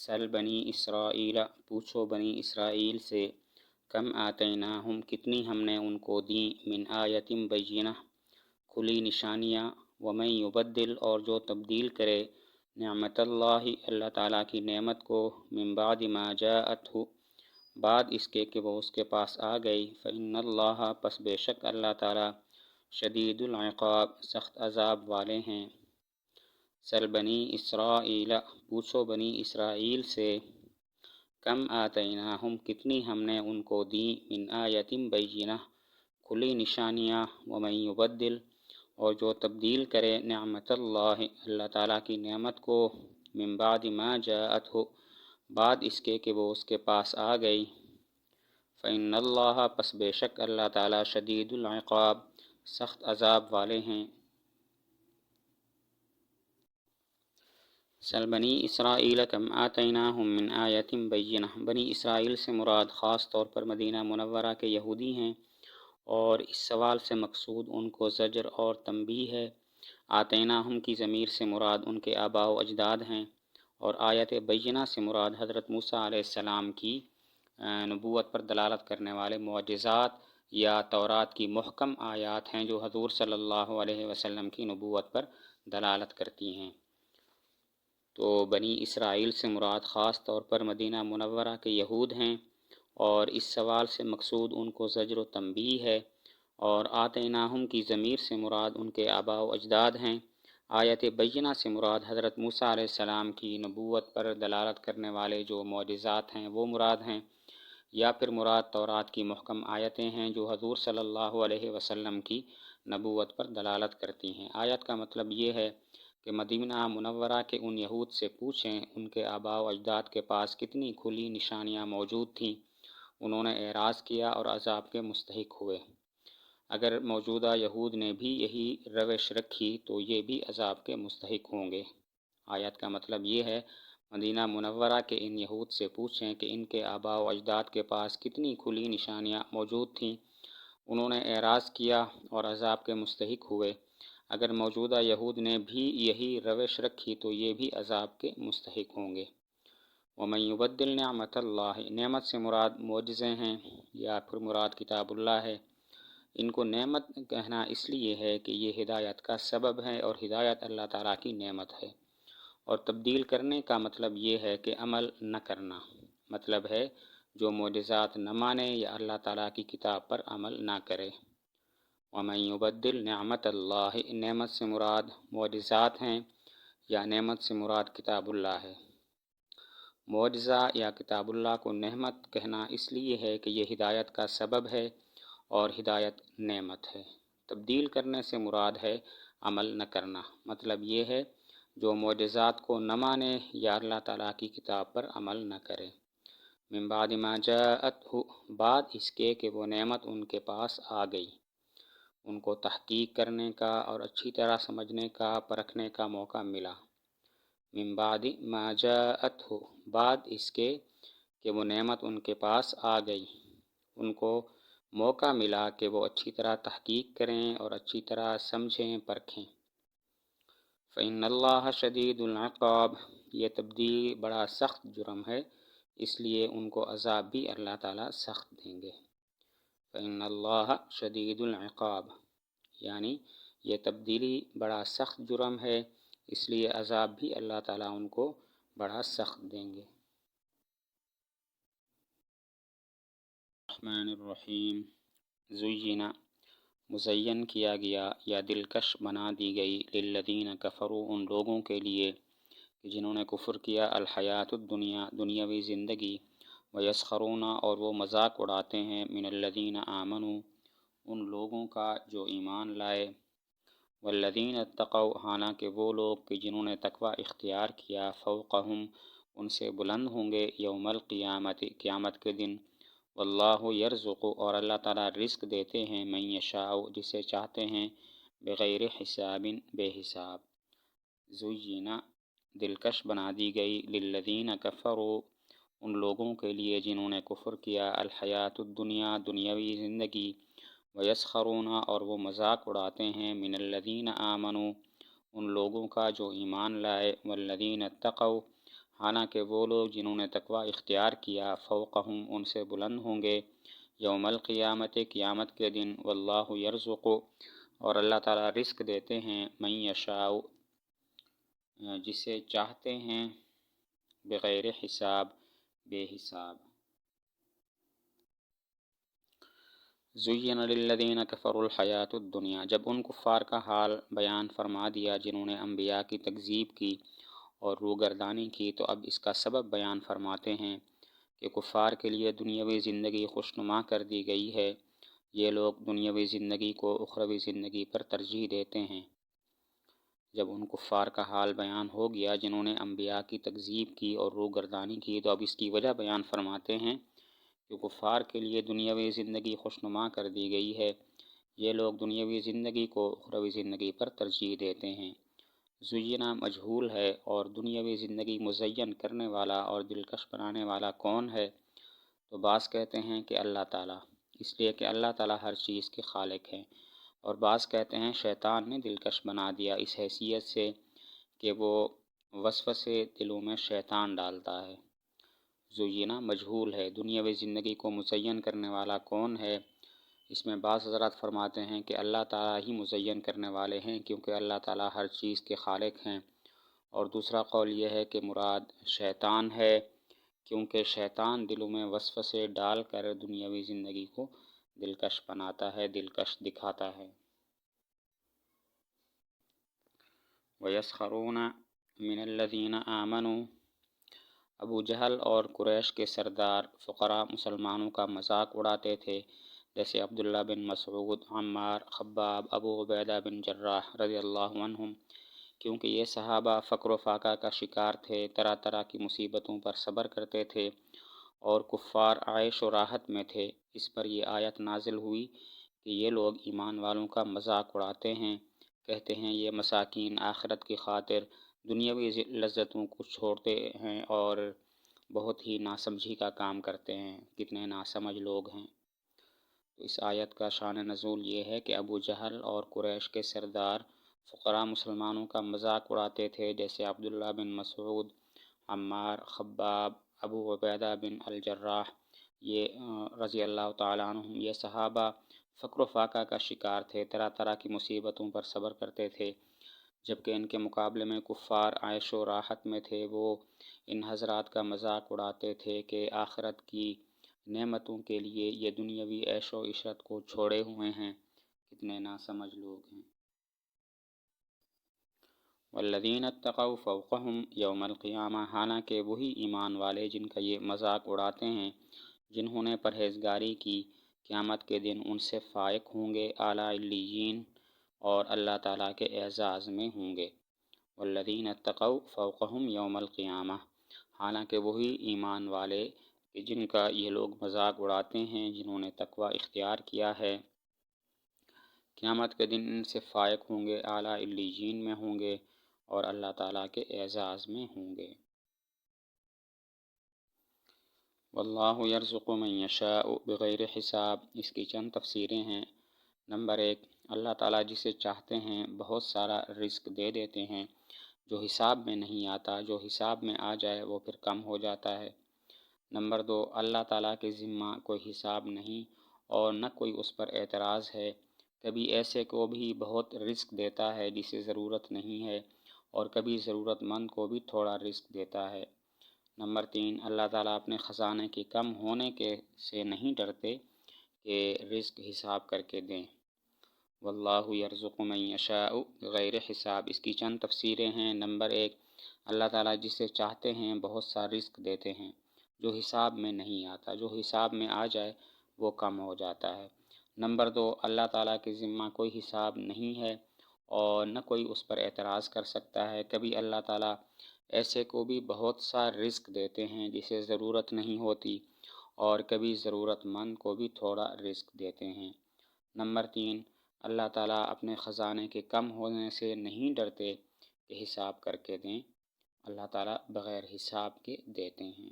سل بنی اسرائیل، پوچھو بنی اسرائیل سے، کم آتیناہم، کتنی ہم نے ان کو دیں، من آیت بینہ، کھلی نشانیاں، ومن یبدل، اور جو تبدیل کرے، نعمت اللہ، اللہ تعالیٰ کی نعمت کو، من بعد ما جاءتہ، بعد اس کے کہ وہ اس کے پاس آ گئی، فإن اللہ، پس بے شک اللہ تعالیٰ، شدید العقاب، سخت عذاب والے ہیں۔ سل بنی اسرائیل، پوچھو بنی اسرائیل سے، کم آتیناہم، کتنی ہم نے ان کو دیں، من آیت بینہ، کھلی نشانیاں، ومن یبدل، اور جو تبدیل کرے، نعمت اللہ، اللہ تعالیٰ کی نعمت کو، من بعد ما جاءتہ، بعد اس کے کہ وہ اس کے پاس آ گئی، فإن اللہ، پس بے شک اللہ تعالیٰ، شدید العقاب، سخت عذاب والے ہیں۔ سل بنی اسرائیل کم آتیناہم من آیت بینہ، بنی اسرائیل سے مراد خاص طور پر مدینہ منورہ کے یہودی ہیں، اور اس سوال سے مقصود ان کو زجر اور تنبیہ ہے۔ آتیناہم کی ضمیر سے مراد ان کے آباء و اجداد ہیں، اور آیت بینہ سے مراد حضرت موسیٰ علیہ السلام کی نبوت پر دلالت کرنے والے معجزات یا تورات کی محکم آیات ہیں جو حضور صلی اللہ علیہ وسلم کی نبوت پر دلالت کرتی ہیں۔ تو بنی اسرائیل سے مراد خاص طور پر مدینہ منورہ کے یہود ہیں، اور اس سوال سے مقصود ان کو زجر و تنبیہ ہے، اور آتیناہم کی ضمیر سے مراد ان کے آباء و اجداد ہیں۔ آیت بینہ سے مراد حضرت موسیٰ علیہ السلام کی نبوت پر دلالت کرنے والے جو معجزات ہیں وہ مراد ہیں، یا پھر مراد تورات کی محکم آیتیں ہیں جو حضور صلی اللہ علیہ وسلم کی نبوت پر دلالت کرتی ہیں۔ آیت کا مطلب یہ ہے کہ مدینہ منورہ کے ان یہود سے پوچھیں ان کے آباء و اجداد کے پاس کتنی کھلی نشانیاں موجود تھیں، انہوں نے اعراض کیا اور عذاب کے مستحق ہوئے۔ اگر موجودہ یہود نے بھی یہی روش رکھی تو یہ بھی عذاب کے مستحق ہوں گے۔ آیت کا مطلب یہ ہے، مدینہ منورہ کے ان یہود سے پوچھیں کہ ان کے آباء و اجداد کے پاس کتنی کھلی نشانیاں موجود تھیں، انہوں نے اعراض کیا اور عذاب کے مستحق ہوئے۔ اگر موجودہ یہود نے بھی یہی روش رکھی تو یہ بھی عذاب کے مستحق ہوں گے۔ ومن یبدل نعمت اللہ، نعمت سے مراد معجزے ہیں یا پھر مراد کتاب اللہ ہے۔ ان کو نعمت کہنا اس لیے ہے کہ یہ ہدایت کا سبب ہے، اور ہدایت اللہ تعالیٰ کی نعمت ہے، اور تبدیل کرنے کا مطلب یہ ہے کہ عمل نہ کرنا، مطلب ہے جو معجزات نہ مانے یا اللہ تعالیٰ کی کتاب پر عمل نہ کرے۔ ومن یبدل نعمت اللہ، نعمت سے مراد معجزات ہیں یا نعمت سے مراد کتاب اللہ ہے۔ معجزہ یا کتاب اللہ کو نعمت کہنا اس لیے ہے کہ یہ ہدایت کا سبب ہے اور ہدایت نعمت ہے۔ تبدیل کرنے سے مراد ہے عمل نہ کرنا، مطلب یہ ہے جو معجزات کو نہ مانے یا اللہ تعالیٰ کی کتاب پر عمل نہ کرے۔ من بعد ما جاءتہ، بعد اس کے کہ وہ نعمت ان کے پاس آ گئی، ان کو تحقیق کرنے کا اور اچھی طرح سمجھنے کا، پرکھنے کا موقع ملا۔ من بعد ما جاءتہ، بعد اس کے کہ وہ نعمت ان کے پاس آ گئی، ان کو موقع ملا کہ وہ اچھی طرح تحقیق کریں اور اچھی طرح سمجھیں، پرکھیں۔ فإن اللہ شدید العقاب، یہ تبدیلی بڑا سخت جرم ہے، اس لیے ان کو عذاب بھی اللہ تعالیٰ سخت دیں گے۔ فإن اللہ شدید العقاب، یعنی یہ تبدیلی بڑا سخت جرم ہے، اس لیے عذاب بھی اللہ تعالیٰ ان کو بڑا سخت دیں گے۔ الرحمن الرحیم، زینا، مزین کیا گیا یا دلکش بنا دی گئی، للذین کفروا، ان لوگوں کے لیے جنہوں نے کفر کیا، الحیات الدنیا، دنیاوی زندگی، ویسخرون، اور وہ مذاق اڑاتے ہیں، من الذین آمنوا، ان لوگوں کا جو ایمان لائے، والذین اتقوا، حالانکہ وہ لوگ کہ جنہوں نے تقوی اختیار کیا، فوقہم، ان سے بلند ہوں گے، یوم القیامت، قیامت کے دن، واللہ یرزق، اور اللہ تعالیٰ رزق دیتے ہیں، من یشاء، جسے چاہتے ہیں، بغیر حساب، بے حساب۔ زینا، دلکش بنا دی گئی، للذین کفروا، ان لوگوں کے لیے جنہوں نے کفر کیا، الحیات الدنیا، دنیاوی زندگی، ویسخرون، اور وہ مذاق اڑاتے ہیں، من الذین آمنوا، ان لوگوں کا جو ایمان لائے، والذین اتقوا، حالانکہ وہ لوگ جنہوں نے تقوی اختیار کیا فوقہم ان سے بلند ہوں گے یوم القیامت قیامت کے دن واللہ یرزق اور اللہ تعالیٰ رزق دیتے ہیں من یشاء جسے چاہتے ہیں بغیر حساب بے حساب۔ زین للذین کفروا الحیات الدنیا جب ان کفار کا حال بیان فرما دیا جنہوں نے انبیاء کی تکذیب کی اور روگردانی کی، تو اب اس کا سبب بیان فرماتے ہیں کہ کفار کے لیے دنیاوی زندگی خوشنما کر دی گئی ہے، یہ لوگ دنیاوی زندگی کو اخروی زندگی پر ترجیح دیتے ہیں۔ جب ان کفار کا حال بیان ہو گیا جنہوں نے انبیاء کی تکذیب کی اور روگردانی کی، تو اب اس کی وجہ بیان فرماتے ہیں کہ کفار کے لیے دنیاوی زندگی خوشنما کر دی گئی ہے، یہ لوگ دنیاوی زندگی کو اخروی زندگی پر ترجیح دیتے ہیں۔ زینہ مجہول ہے اور دنیاوی زندگی مزین کرنے والا اور دلکش بنانے والا کون ہے؟ تو بعض کہتے ہیں کہ اللہ تعالیٰ، اس لیے کہ اللہ تعالیٰ ہر چیز کے خالق ہیں، اور بعض کہتے ہیں شیطان نے دلکش بنا دیا اس حیثیت سے کہ وہ وسوسے دلوں میں شیطان ڈالتا ہے۔ زینہ مجہول ہے، دنیاوی زندگی کو مزین کرنے والا کون ہے؟ اس میں بعض حضرات فرماتے ہیں کہ اللہ تعالیٰ ہی مزین کرنے والے ہیں، کیونکہ اللہ تعالیٰ ہر چیز کے خالق ہیں، اور دوسرا قول یہ ہے کہ مراد شیطان ہے، کیونکہ شیطان دلوں میں وسوسے ڈال کر دنیاوی زندگی کو دلکش بناتا ہے، دلکش دکھاتا ہے۔ وَيَسْخَرُونَ مِنَ الَّذِينَ آمَنُوا ابو جہل اور قریش کے سردار فقراء مسلمانوں کا مذاق اڑاتے تھے، جیسے عبداللہ بن مسعود، عمار، خباب، ابو عبیدہ بن جراح رضی اللہ عنہم، کیونکہ یہ صحابہ فقر و فاقہ کا شکار تھے، طرح طرح کی مصیبتوں پر صبر کرتے تھے اور کفار عیش و راحت میں تھے۔ اس پر یہ آیت نازل ہوئی کہ یہ لوگ ایمان والوں کا مذاق اڑاتے ہیں، کہتے ہیں یہ مساکین آخرت کی خاطر دنیاوی لذتوں کو چھوڑتے ہیں اور بہت ہی ناسمجھی کا کام کرتے ہیں، کتنے ناسمجھ لوگ ہیں۔ اس آیت کا شان نزول یہ ہے کہ ابو جہل اور قریش کے سردار فقراء مسلمانوں کا مذاق اڑاتے تھے، جیسے عبداللہ بن مسعود، عمار، خباب، ابو عبیدہ بن الجراح رضی اللہ تعالیٰ عنہم۔ یہ صحابہ فقر و فاقہ کا شکار تھے، طرح طرح کی مصیبتوں پر صبر کرتے تھے، جبکہ ان کے مقابلے میں کفار عیش و راحت میں تھے۔ وہ ان حضرات کا مذاق اڑاتے تھے کہ آخرت کی نعمتوں کے لیے یہ دنیاوی عیش و عشرت کو چھوڑے ہوئے ہیں، کتنے ناسمجھ لوگ ہیں۔ والذین اتقوا فوقہم یوم القیامہ حالانکہ وہی ایمان والے جن کا یہ مذاق اڑاتے ہیں جنہوں نے پرہیزگاری کی، قیامت کے دن ان سے فائق ہوں گے، اعلیٰ علیین، اور اللہ تعالیٰ کے اعزاز میں ہوں گے۔ والذین اتقوا فوقہم یوم القیامہ حالانکہ وہی ایمان والے کہ جن کا یہ لوگ مذاق اڑاتے ہیں جنہوں نے تقوی اختیار کیا ہے، قیامت کے دن ان سے فائق ہوں گے، اعلیٰ علیین میں ہوں گے اور اللہ تعالیٰ کے اعزاز میں ہوں گے۔ واللہ یرزق من یشاء بغیر حساب اس کی چند تفسیریں ہیں۔ نمبر 1، اللہ تعالیٰ جسے چاہتے ہیں بہت سارا رزق دے دیتے ہیں جو حساب میں نہیں آتا، جو حساب میں آ جائے وہ پھر کم ہو جاتا ہے۔ نمبر 2، اللہ تعالیٰ کے ذمہ کوئی حساب نہیں اور نہ کوئی اس پر اعتراض ہے، کبھی ایسے کو بھی بہت رزق دیتا ہے جسے ضرورت نہیں ہے اور کبھی ضرورت مند کو بھی تھوڑا رزق دیتا ہے۔ نمبر 3، اللہ تعالیٰ اپنے خزانے کے کم ہونے سے نہیں ڈرتے کہ رزق حساب کر کے دیں۔ واللہ یرزق من یشاء بغیر حساب اس کی چند تفسیریں ہیں۔ نمبر 1، اللہ تعالیٰ جسے چاہتے ہیں بہت سا رزق دیتے ہیں جو حساب میں نہیں آتا، جو حساب میں آ جائے وہ کم ہو جاتا ہے۔ نمبر 2، اللہ تعالیٰ کے ذمہ کوئی حساب نہیں ہے اور نہ کوئی اس پر اعتراض کر سکتا ہے، کبھی اللہ تعالیٰ ایسے کو بھی بہت سا رزق دیتے ہیں جسے ضرورت نہیں ہوتی اور کبھی ضرورت مند کو بھی تھوڑا رزق دیتے ہیں۔ نمبر 3، اللہ تعالیٰ اپنے خزانے کے کم ہونے سے نہیں ڈرتے کہ حساب کر کے دیں، اللہ تعالیٰ بغیر حساب کے دیتے ہیں۔